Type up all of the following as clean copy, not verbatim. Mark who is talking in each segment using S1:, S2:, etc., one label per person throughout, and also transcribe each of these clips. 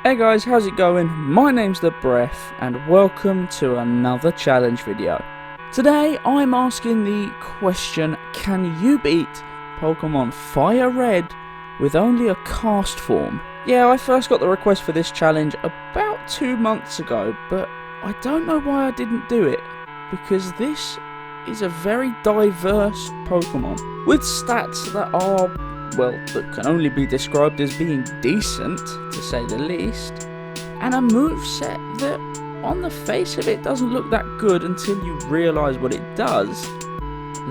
S1: Hey guys, how's it going? My name's the Breph and welcome to another challenge video. Today I'm asking the question, can you beat Pokémon Fire Red with only a Castform? Yeah, I first got the request for this challenge about 2 months ago, but I don't know why I didn't do it, because this is a very diverse Pokemon with stats that are, well, that can only be described as being decent, to say the least, and a moveset that, on the face of it, doesn't look that good until you realise what it does.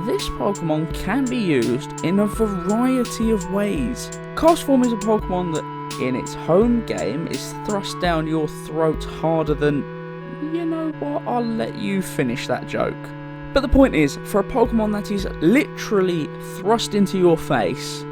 S1: This Pokemon can be used in a variety of ways. Castform is a Pokemon that, in its home game, is thrust down your throat harder than... You know what, I'll let you finish that joke. But the point is, for a Pokemon that is literally thrust into your face,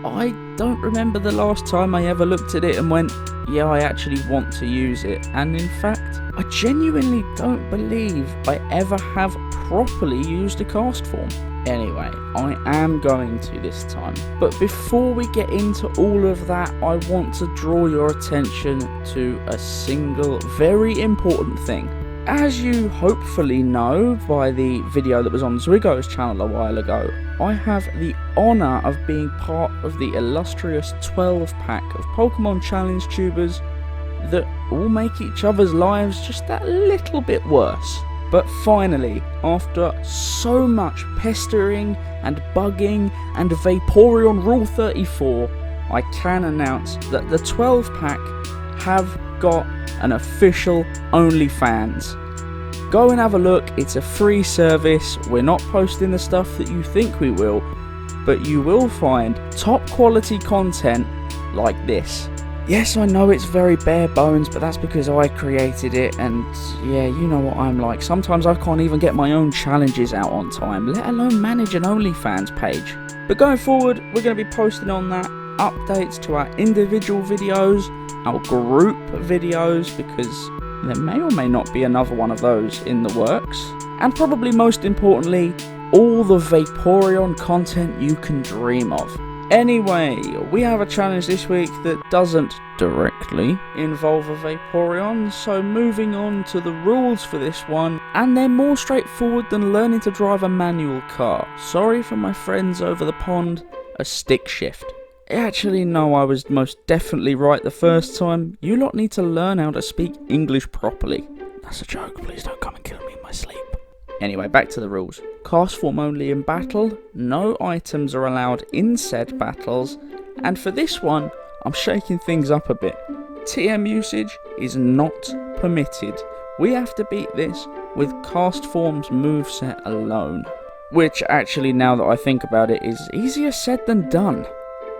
S1: I don't remember the last time I ever looked at it and went, yeah, I actually want to use it. And in fact, I genuinely don't believe I ever have properly used a Castform. Anyway, I am going to this time. But before we get into all of that, I want to draw your attention to a single very important thing. As you hopefully know by the video that was on Zwiggo's channel a while ago, I have the honour of being part of the illustrious 12-pack of Pokemon Challenge tubers that all make each other's lives just that little bit worse. But finally, after so much pestering and bugging and Vaporeon Rule 34, I can announce that the 12-pack have got an official OnlyFans. Go and have a look, it's a free service, we're not posting the stuff that you think we will, but you will find top quality content like this. Yes, I know it's very bare bones, but that's because I created it, and yeah, you know what I'm like. Sometimes I can't even get my own challenges out on time, let alone manage an OnlyFans page. But going forward, we're going to be posting on that updates to our individual videos, our group videos, because there may or may not be another one of those in the works, and probably most importantly, all the Vaporeon content you can dream of. Anyway, we have a challenge this week that doesn't directly involve a Vaporeon, so moving on to the rules for this one, and they're more straightforward than learning to drive a manual car. Sorry for my friends over the pond, a stick shift. Actually, no, I was most definitely right the first time. You lot need to learn how to speak English properly. That's a joke, please don't come and kill me in my sleep. Anyway, back to the rules. Castform only in battle, no items are allowed in said battles, and for this one, I'm shaking things up a bit. TM usage is not permitted. We have to beat this with Castform's moveset alone. Which actually, now that I think about it, is easier said than done.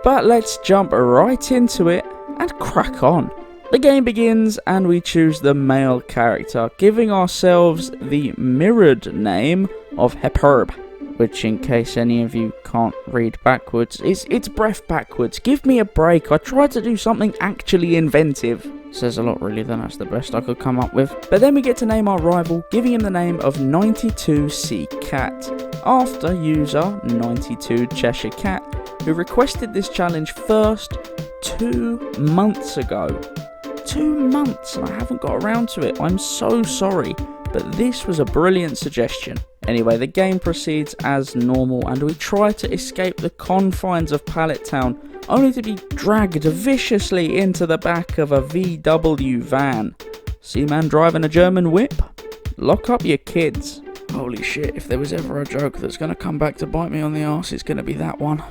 S1: But let's jump right into it and crack on. The game begins and we choose the male character, giving ourselves the mirrored name of Heperb, which, in case any of you can't read backwards, it's Breph backwards. Give me a break, I tried to do something actually inventive. Says a lot really, then that's the best I could come up with. But then we get to name our rival, giving him the name of 92C Cat, after user 92 Cheshire Cat, who requested this challenge first 2 months ago. 2 months and I haven't got around to it. I'm so sorry, but this was a brilliant suggestion. Anyway, the game proceeds as normal and we try to escape the confines of Pallet Town, only to be dragged viciously into the back of a VW van. See man driving a German whip? Lock up your kids. Holy shit, if there was ever a joke that's going to come back to bite me on the arse, it's going to be that one.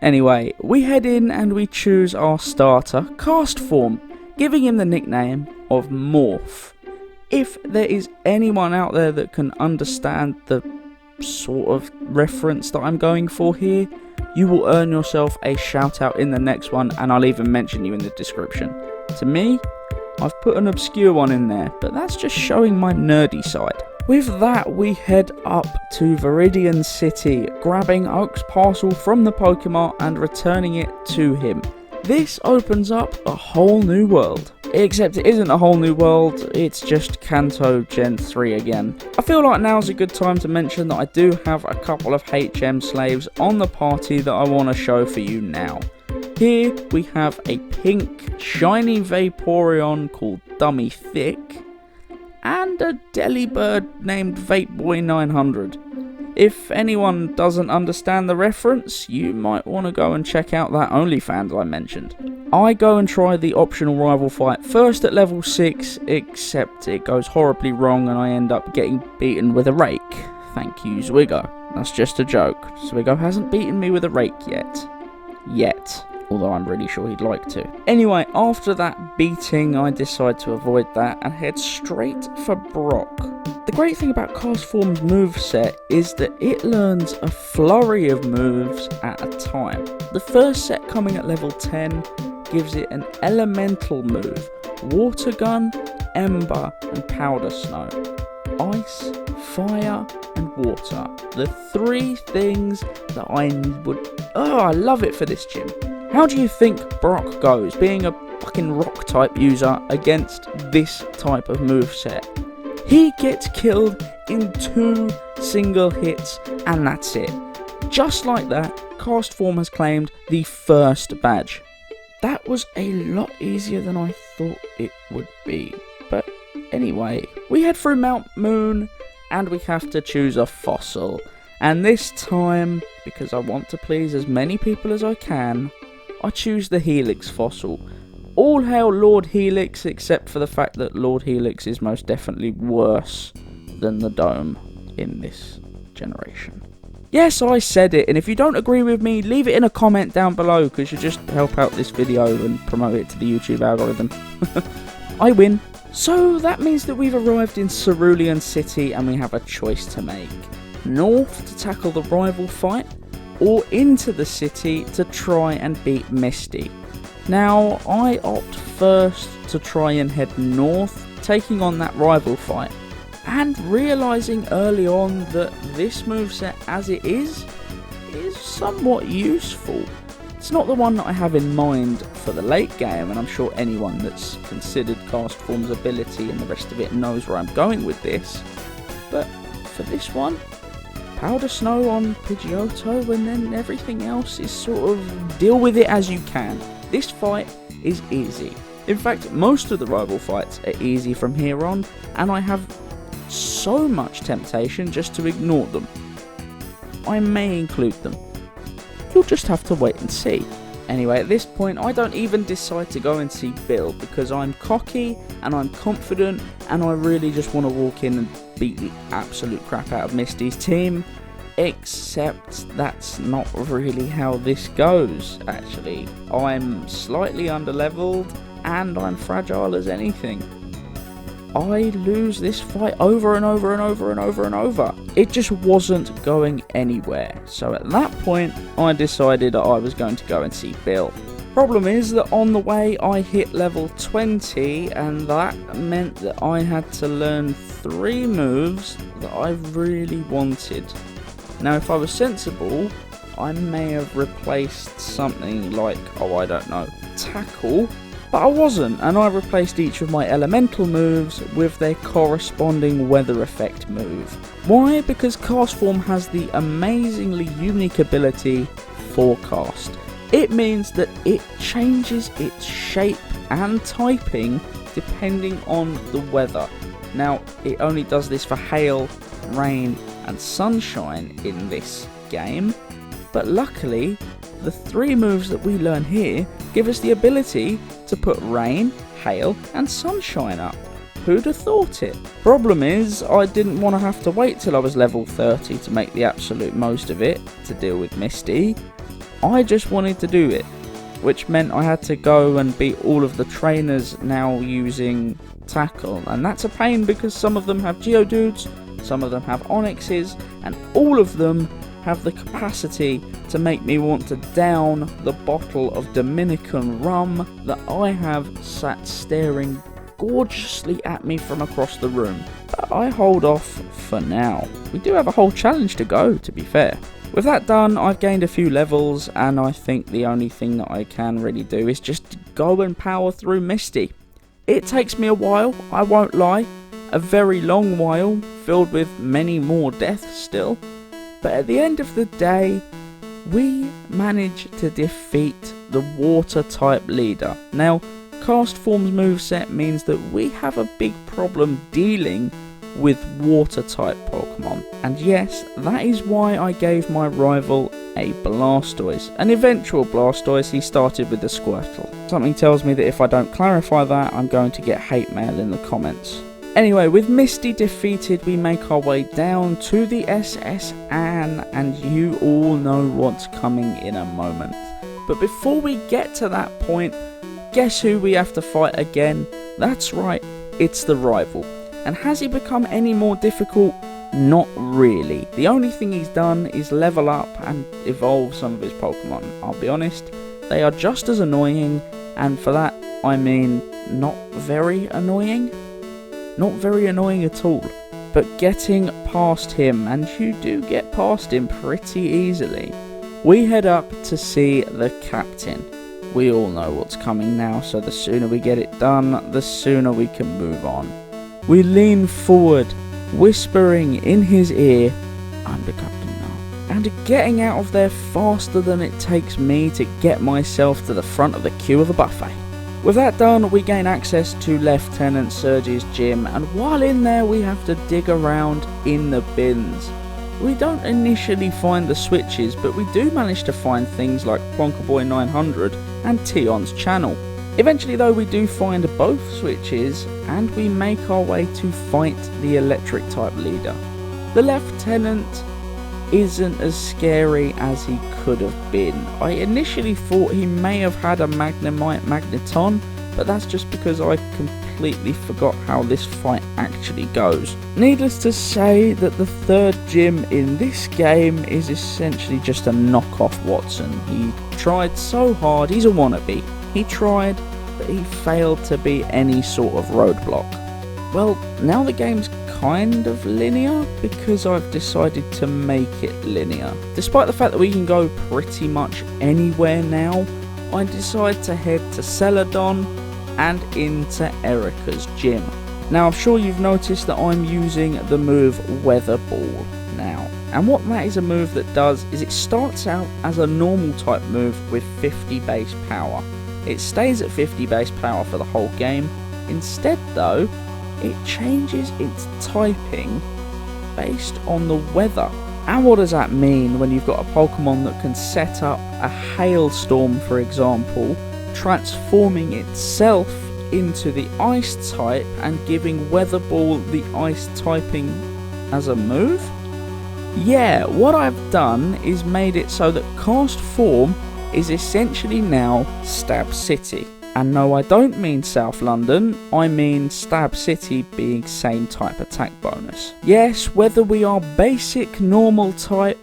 S1: Anyway, we head in and we choose our starter, Castform, giving him the nickname of Morph. If there is anyone out there that can understand the sort of reference that I'm going for here, you will earn yourself a shout out in the next one, and I'll even mention you in the description. To me, I've put an obscure one in there, but that's just showing my nerdy side. With that, we head up to Viridian City, grabbing Oak's parcel from the Pokemon and returning it to him. This opens up a whole new world. Except it isn't a whole new world, it's just Kanto Gen 3 again. I feel like now's a good time to mention that I do have a couple of HM slaves on the party that I want to show for you now. Here we have a pink shiny Vaporeon called Dummy Thick, and a Delibird named Vapeboy900. If anyone doesn't understand the reference, you might want to go and check out that OnlyFans I mentioned. I go and try the optional rival fight first at level 6, except it goes horribly wrong and I end up getting beaten with a rake. Thank you, Zwiggo. That's just a joke. Zwiggo hasn't beaten me with a rake yet. Although I'm really sure he'd like to. Anyway, after that beating, I decide to avoid that and head straight for Brock. The great thing about Castform's moveset is that it learns a flurry of moves at a time. The first set coming at level 10 gives it an elemental move: Water Gun, Ember and Powder Snow. Ice, fire and water. The three things that I love it for this gym. How do you think Brock goes, being a fucking rock type user, against this type of moveset? He gets killed in 2 single hits and that's it. Just like that, Castform has claimed the first badge. That was a lot easier than I thought it would be. But anyway, we head through Mount Moon and we have to choose a fossil. And this time, because I want to please as many people as I can, I choose the Helix fossil. All hail Lord Helix, except for the fact that Lord Helix is most definitely worse than the Dome in this generation. Yes, I said it, and if you don't agree with me, leave it in a comment down below, because you just help out this video and promote it to the YouTube algorithm. I win. So that means that we've arrived in Cerulean City and we have a choice to make. North to tackle the rival fight, or into the city to try and beat Misty. Now, I opt first to try and head north, taking on that rival fight, and realising early on that this moveset as it is somewhat useful. It's not the one that I have in mind for the late game, and I'm sure anyone that's considered Castform's ability and the rest of it knows where I'm going with this, but for this one, Powder Snow on Pidgeotto, and then everything else is sort of deal with it as you can. This fight is easy. In fact, most of the rival fights are easy from here on, and I have so much temptation just to ignore them. I may include them. You'll just have to wait and see. Anyway, at this point, I don't even decide to go and see Bill, because I'm cocky and I'm confident and I really just want to walk in and beat the absolute crap out of Misty's team. Except that's not really how this goes, actually. I'm slightly underleveled and I'm fragile as anything. I lose this fight over and over and over and over and over. It just wasn't going anywhere. So at that point, I decided that I was going to go and see Bill. Problem is that on the way I hit level 20, and that meant that I had to learn 3 moves that I really wanted. Now if I was sensible, I may have replaced something like, I don't know, Tackle. But I wasn't, and I replaced each of my elemental moves with their corresponding weather effect move. Why? Because Castform has the amazingly unique ability Forecast. It means that it changes its shape and typing depending on the weather. Now, it only does this for hail, rain and sunshine in this game, but luckily the 3 moves that we learn here give us the ability to put rain, hail and sunshine up. Who'd have thought it? Problem is, I didn't want to have to wait till I was level 30 to make the absolute most of it to deal with Misty. I just wanted to do it, which meant I had to go and beat all of the trainers now using Tackle, and that's a pain because some of them have Geodudes, some of them have Onyxes, and all of them have the capacity to make me want to down the bottle of Dominican rum that I have sat staring gorgeously at me from across the room. But I hold off for now. We do have a whole challenge to go, to be fair. With that done, I've gained a few levels, and I think the only thing that I can really do is just go and power through Misty. It takes me a while, I won't lie, a very long while, filled with many more deaths still. But at the end of the day, we managed to defeat the water type leader. Now, Castform's moveset means that we have a big problem dealing with water type Pokemon. And yes, that is why I gave my rival a Blastoise. An eventual Blastoise, he started with the Squirtle. Something tells me that if I don't clarify that, I'm going to get hate mail in the comments. Anyway, with Misty defeated, we make our way down to the SS Anne, and you all know what's coming in a moment. But before we get to that point, guess who we have to fight again? That's right, it's the rival. And has he become any more difficult? Not really. The only thing he's done is level up and evolve some of his Pokemon. I'll be honest, they are just as annoying, and for that I mean not very annoying. Not very annoying at all. But getting past him, and you do get past him pretty easily, we head up to see the captain. We all know what's coming now, so the sooner we get it done, the sooner we can move on. We lean forward, whispering in his ear, "I'm the captain now," and getting out of there faster than it takes me to get myself to the front of the queue of the buffet. With that done, we gain access to Lieutenant Surge's gym, and while in there we have to dig around in the bins. We don't initially find the switches, but we do manage to find things like Plonkerboy 900 and Tion's channel. Eventually though, we do find both switches, and we make our way to fight the electric type leader. The Lieutenant isn't as scary as he could have been. I initially thought he may have had a Magnemite Magneton, but that's just because I completely forgot how this fight actually goes. Needless to say that the third gym in this game is essentially just a knockoff Watson. He tried so hard, he's a wannabe. He tried, but he failed to be any sort of roadblock. Well, now the game's kind of linear because I've decided to make it linear. Despite the fact that we can go pretty much anywhere now, I decide to head to Celadon and into Erica's gym. Now, I'm sure you've noticed that I'm using the move Weather Ball now. And what that is a move that does is it starts out as a normal type move with 50 base power. It stays at 50 base power for the whole game. Instead though, it changes its typing based on the weather. And what does that mean when you've got a Pokemon that can set up a hailstorm, for example, transforming itself into the ice type and giving Weather Ball the ice typing as a move? Yeah, what I've done is made it so that Castform is essentially now Stab City. And no, I don't mean South London, I mean Stab City being same type attack bonus. Yes, whether we are basic normal type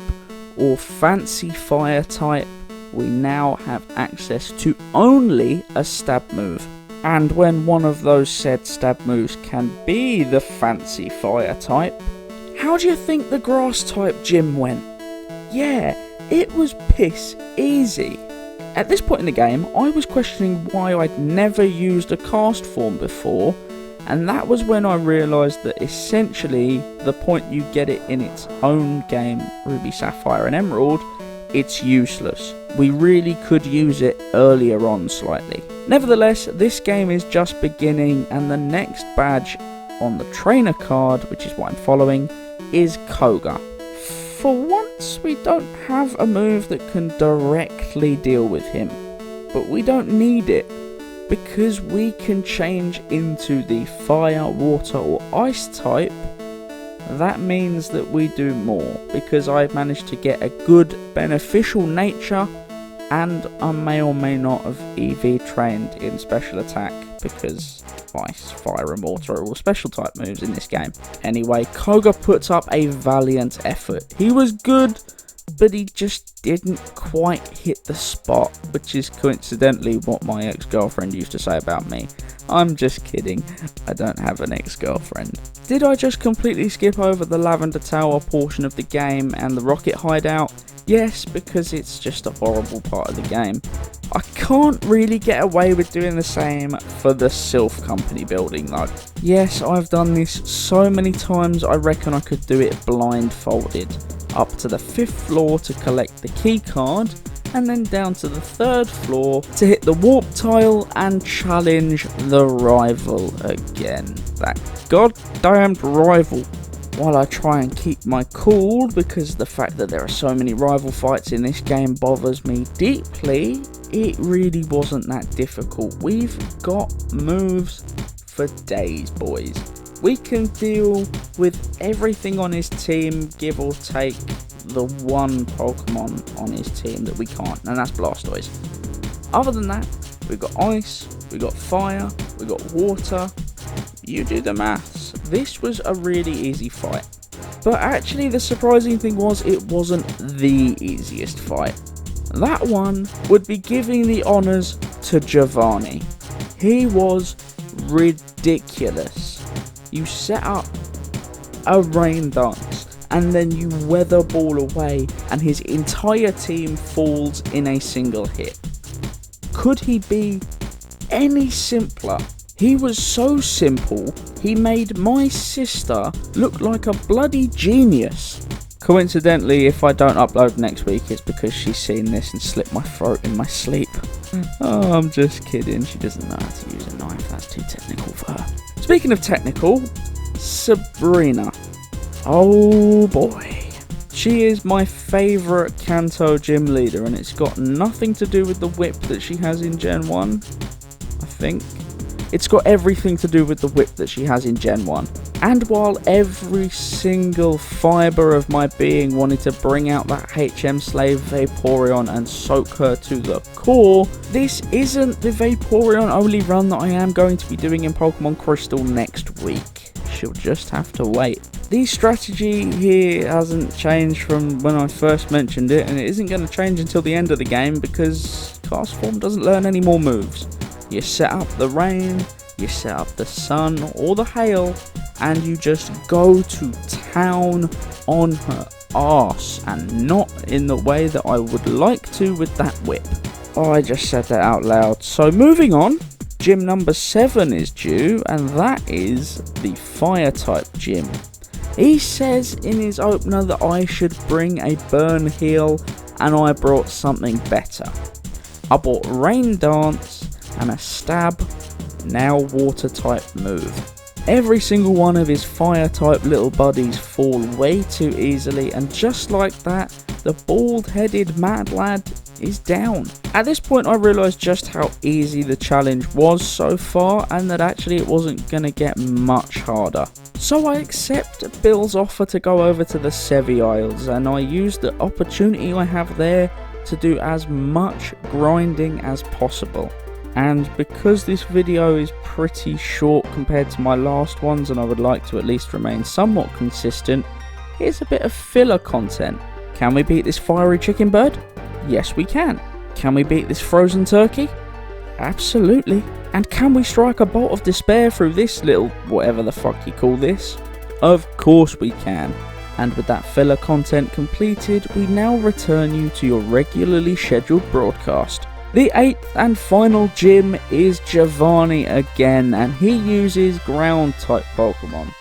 S1: or fancy fire type, we now have access to only a stab move. And when one of those said stab moves can be the fancy fire type, how do you think the grass type gym went? Yeah, it was piss easy. At this point in the game, I was questioning why I'd never used a Castform before, and that was when I realised that essentially the point you get it in its own game, Ruby, Sapphire and Emerald, it's useless. We really could use it earlier on slightly. Nevertheless, this game is just beginning, and the next badge on the trainer card, which is what I'm following, is Koga. For once, we don't have a move that can directly deal with him, but we don't need it because we can change into the fire, water or ice type. That means that we do more because I've managed to get a good beneficial nature, and I may or may not have EV trained in special attack because ice, fire and water are all special type moves in this game. Anyway, Koga puts up a valiant effort. He was good, but he just didn't quite hit the spot, which is coincidentally what my ex-girlfriend used to say about me. I'm just kidding, I don't have an ex-girlfriend. Did I just completely skip over the Lavender Tower portion of the game and the rocket hideout? Yes, because it's just a horrible part of the game. I can't really get away with doing the same for the Silph Company building though. Yes, I've done this so many times I reckon I could do it blindfolded. Up to the 5th floor to collect the key card, and then down to the 3rd floor to hit the warp tile and challenge the rival again. That goddamned rival. While I try and keep my cool, because the fact that there are so many rival fights in this game bothers me deeply, it really wasn't that difficult. We've got moves for days, boys. We can deal with everything on his team, give or take the one Pokemon on his team that we can't, and that's Blastoise. Other than that, we've got Ice, we've got Fire, we've got Water. You do the maths. This was a really easy fight. But actually the surprising thing was it wasn't the easiest fight. That one would be giving the honours to Giovanni. He was ridiculous. You set up a rain dance and then you weather ball away and his entire team falls in a single hit. Could he be any simpler? He was so simple, he made my sister look like a bloody genius. Coincidentally, if I don't upload next week, it's because she's seen this and slit my throat in my sleep. Oh, I'm just kidding, she doesn't know how to use a knife, that's too technical for her. Speaking of technical, Sabrina. Oh boy. She is my favourite Kanto gym leader, and it's got nothing to do with the whip that she has in Gen 1, I think. It's got everything to do with the whip that she has in Gen 1. And while every single fibre of my being wanted to bring out that HM Slave Vaporeon and soak her to the core, this isn't the Vaporeon only run that I am going to be doing in Pokemon Crystal next week. She'll just have to wait. The strategy here hasn't changed from when I first mentioned it, and it isn't going to change until the end of the game because Castform doesn't learn any more moves. You set up the rain, you set up the sun or the hail, and you just go to town on her arse, and not in the way that I would like to with that whip. Oh, I just said that out loud. So moving on, gym number 7 is due, and that is the fire type gym. He says in his opener that I should bring a burn heal, and I brought something better. I bought Rain Dance and a stab, now water type move. Every single one of his fire type little buddies fall way too easily, and just like that, the bald headed mad lad is down. At this point I realised just how easy the challenge was so far, and that actually it wasn't going to get much harder. So I accept Bill's offer to go over to the Sevi Isles, and I use the opportunity I have there to do as much grinding as possible. And because this video is pretty short compared to my last ones, and I would like to at least remain somewhat consistent, here's a bit of filler content. Can we beat this fiery chicken bird? Yes we can. Can we beat this frozen turkey? Absolutely. And can we strike a bolt of despair through this little whatever the fuck you call this? Of course we can. And with that filler content completed, we now return you to your regularly scheduled broadcast. The 8th and final gym is Giovanni again, and he uses ground type Pokemon.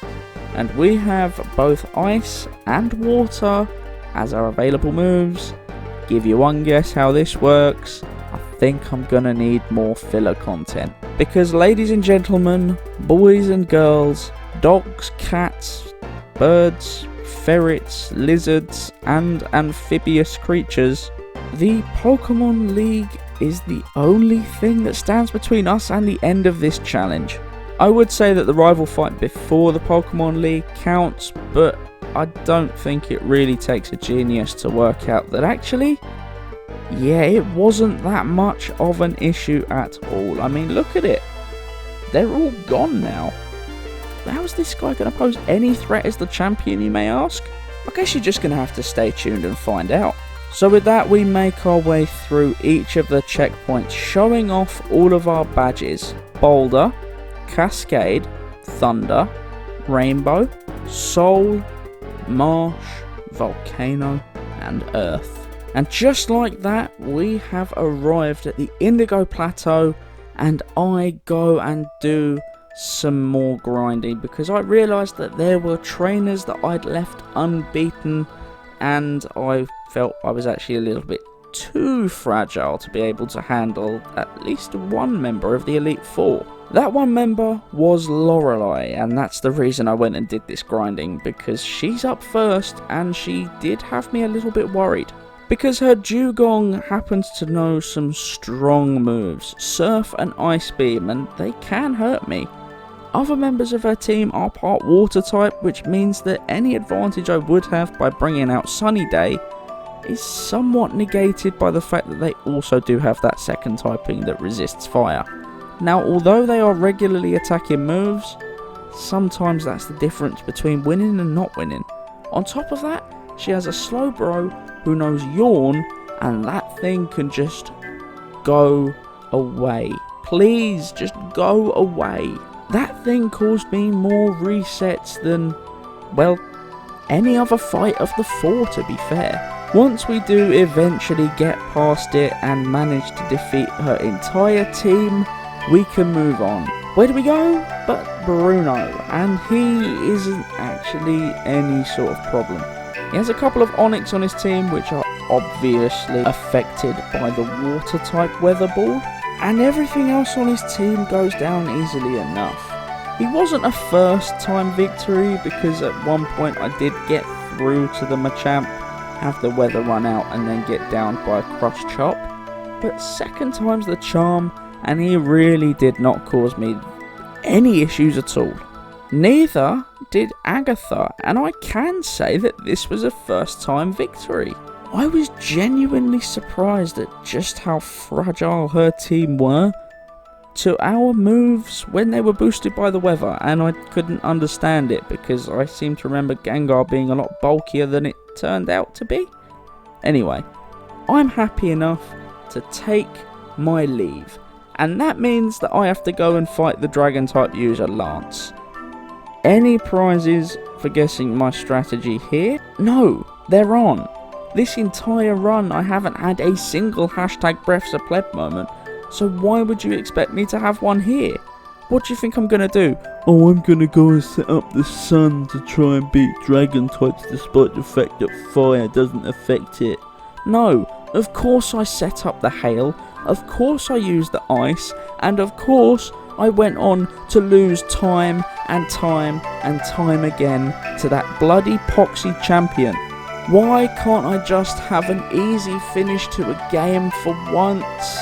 S1: And we have both ice and water as our available moves. Give you one guess how this works. I think I'm gonna need more filler content. Because ladies and gentlemen, boys and girls, dogs, cats, birds, ferrets, lizards and amphibious creatures, the Pokemon League is the only thing that stands between us and the end of this challenge. I would say that the rival fight before the Pokemon League counts, but I don't think it really takes a genius to work out that actually, yeah, it wasn't that much of an issue at all. I mean, look at it. They're all gone now. How is this guy going to pose any threat as the champion, you may ask? I guess you're just going to have to stay tuned and find out. So with that, we make our way through each of the checkpoints, showing off all of our badges. Boulder, Cascade, Thunder, Rainbow, Soul, Marsh, Volcano, and Earth. And just like that, we have arrived at the Indigo Plateau, and I go and do some more grinding because I realised that there were trainers that I'd left unbeaten, and I felt I was actually a little bit too fragile to be able to handle at least one member of the Elite Four. That one member was Lorelei, and that's the reason I went and did this grinding, because she's up first and she did have me a little bit worried. Because her Dugong happens to know some strong moves, Surf and Ice Beam, and they can hurt me. Other members of her team are part water type, which means that any advantage I would have by bringing out Sunny Day is somewhat negated by the fact that they also do have that second typing that resists fire. Now, although they are regularly attacking moves, sometimes that's the difference between winning and not winning. On top of that, she has a Slowbro who knows Yawn, and that thing can just go away. Please, just go away. That thing caused me more resets than, well, any other fight of the 4, to be fair. Once we do eventually get past it and manage to defeat her entire team, we can move on. Where do we go? But Bruno, and he isn't actually any sort of problem. He has a couple of Onyx on his team which are obviously affected by the water type Weatherboard, and everything else on his team goes down easily enough. He wasn't a first time victory, because at one point I did get through to the Machamp, have the weather run out and then get downed by a Crush Chop, but second time's the charm, and he really did not cause me any issues at all. Neither did Agatha, and I can say that this was a first time victory. I was genuinely surprised at just how fragile her team were to our moves when they were boosted by the weather, and I couldn't understand it because I seem to remember Gengar being a lot bulkier than it turned out to be. Anyway, I'm happy enough to take my leave, and that means that I have to go and fight the Dragon type user Lance. Any prizes for guessing my strategy here? No, they're on. This entire run I haven't had a single #Breph a pleb moment, so why would you expect me to have one here? What do you think I'm gonna do? Oh, I'm gonna go and set up the sun to try and beat dragon types despite the fact that fire doesn't affect it. No, of course I set up the hail, of course I used the ice, and of course I went on to lose time and time and time again to that bloody Poxy champion. Why can't I just have an easy finish to a game for once?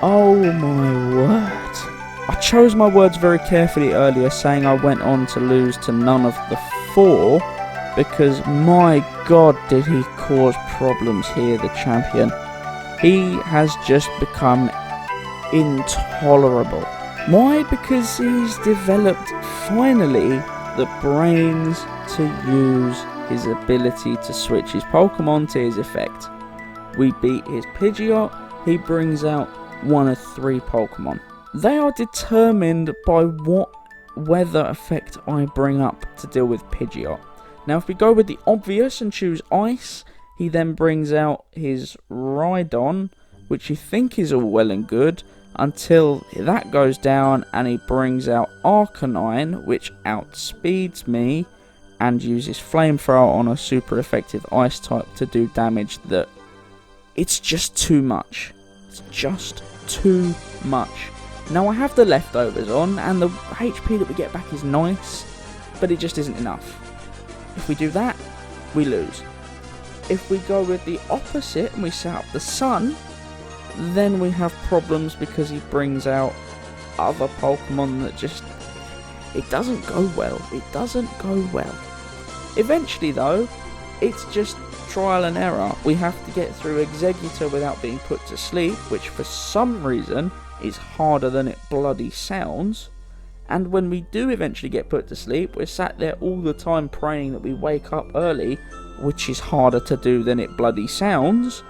S1: Oh my word. I chose my words very carefully earlier, saying I went on to lose to none of the 4, because my god did he cause problems here, the champion. He has just become intolerable. Why? Because he's developed, finally, the brains to use his ability to switch his Pokemon to his effect. We beat his Pidgeot, he brings out one of 3 Pokemon. They are determined by what weather effect I bring up to deal with Pidgeot. Now if we go with the obvious and choose Ice, he then brings out his Rhydon, which you think is all well and good, until that goes down and he brings out Arcanine, which outspeeds me, and uses Flamethrower on a super effective ice type to do damage that it's just too much. It's just too much. Now I have the leftovers on, and the HP that we get back is nice, but it just isn't enough. If we do that, we lose. If we go with the opposite and we set up the sun, then we have problems because he brings out other Pokemon that just, it doesn't go well. It doesn't go well. Eventually though, it's just trial and error. We have to get through Exeggutor without being put to sleep, which for some reason is harder than it bloody sounds. And when we do eventually get put to sleep, we're sat there all the time praying that we wake up early, which is harder to do than it bloody sounds.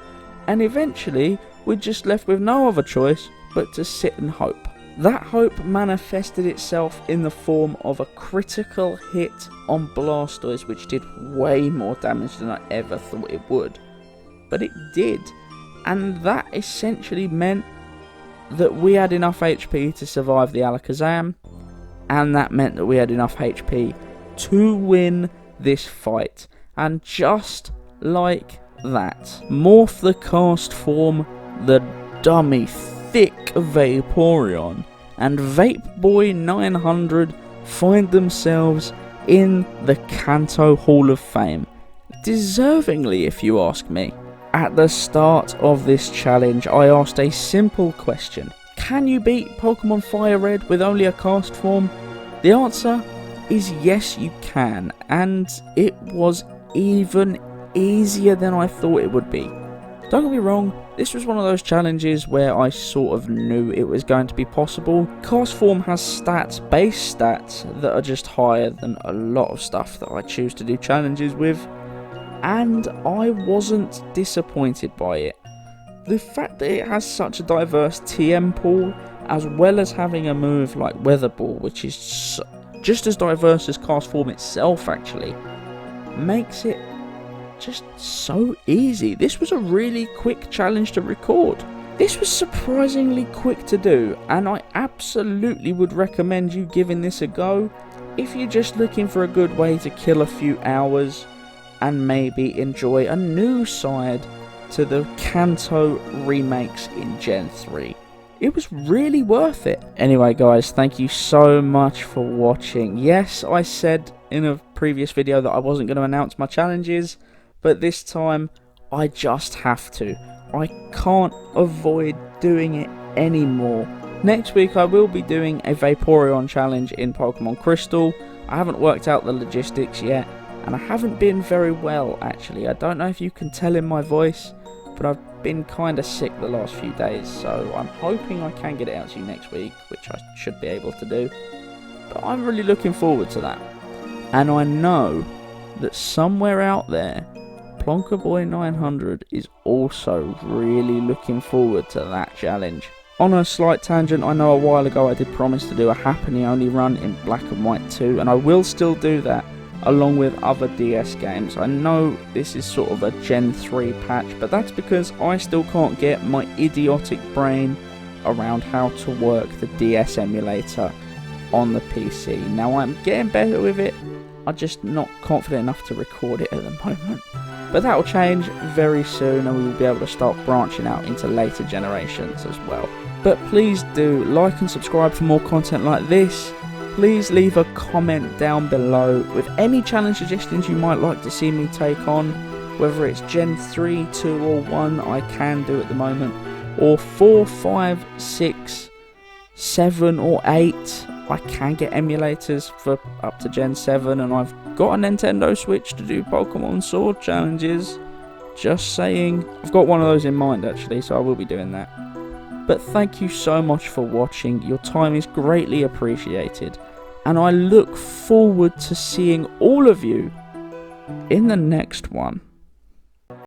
S1: And eventually, we're just left with no other choice but to sit and hope. That hope manifested itself in the form of a critical hit on Blastoise, which did way more damage than I ever thought it would. But it did. And that essentially meant that we had enough HP to survive the Alakazam, and that meant that we had enough HP to win this fight. And just like that. Morph the Castform, the dummy thick Vaporeon, and Vape Boy 900 find themselves in the Kanto Hall of Fame. Deservingly, if you ask me. At the start of this challenge, I asked a simple question. Can you beat Pokémon Fire Red with only a Castform? The answer is yes, you can, and it was even easier than I thought it would be. Don't get me wrong, this was one of those challenges where I sort of knew it was going to be possible. Castform has base stats that are just higher than a lot of stuff that I choose to do challenges with, and I wasn't disappointed by it. The fact that it has such a diverse TM pool, as well as having a move like Weather Ball, which is just as diverse as Castform itself actually, makes it just so easy. This was a really quick challenge to record. This was surprisingly quick to do, and I absolutely would recommend you giving this a go if you're just looking for a good way to kill a few hours and maybe enjoy a new side to the Kanto remakes in Gen 3. It was really worth it. Anyway guys, thank you so much for watching. Yes, I said in a previous video that I wasn't going to announce my challenges, but this time I just have to. I can't avoid doing it anymore. Next week I will be doing a Vaporeon challenge in Pokemon Crystal. I haven't worked out the logistics yet, and I haven't been very well actually. I don't know if you can tell in my voice, but I've been kind of sick the last few days, so I'm hoping I can get it out to you next week, which I should be able to do. But I'm really looking forward to that. And I know that somewhere out there, Plonkerboy 900 is also really looking forward to that challenge. On a slight tangent, I know a while ago I did promise to do a Happiny Only run in Black and White 2, and I will still do that along with other DS games. I know this is sort of a Gen 3 patch, but that's because I still can't get my idiotic brain around how to work the DS emulator on the PC. Now I'm getting better with it, I'm just not confident enough to record it at the moment. But that will change very soon, and we will be able to start branching out into later generations as well. But please do like and subscribe for more content like this. Please leave a comment down below with any challenge suggestions you might like to see me take on, whether it's Gen 3, 2 or 1 I can do at the moment, or 4, 5, 6, 7 or 8. I can get emulators for up to Gen 7, and I've got a Nintendo Switch to do Pokemon Sword challenges. Just saying. I've got one of those in mind actually, so I will be doing that. But thank you so much for watching. Your time is greatly appreciated, and I look forward to seeing all of you in the next one.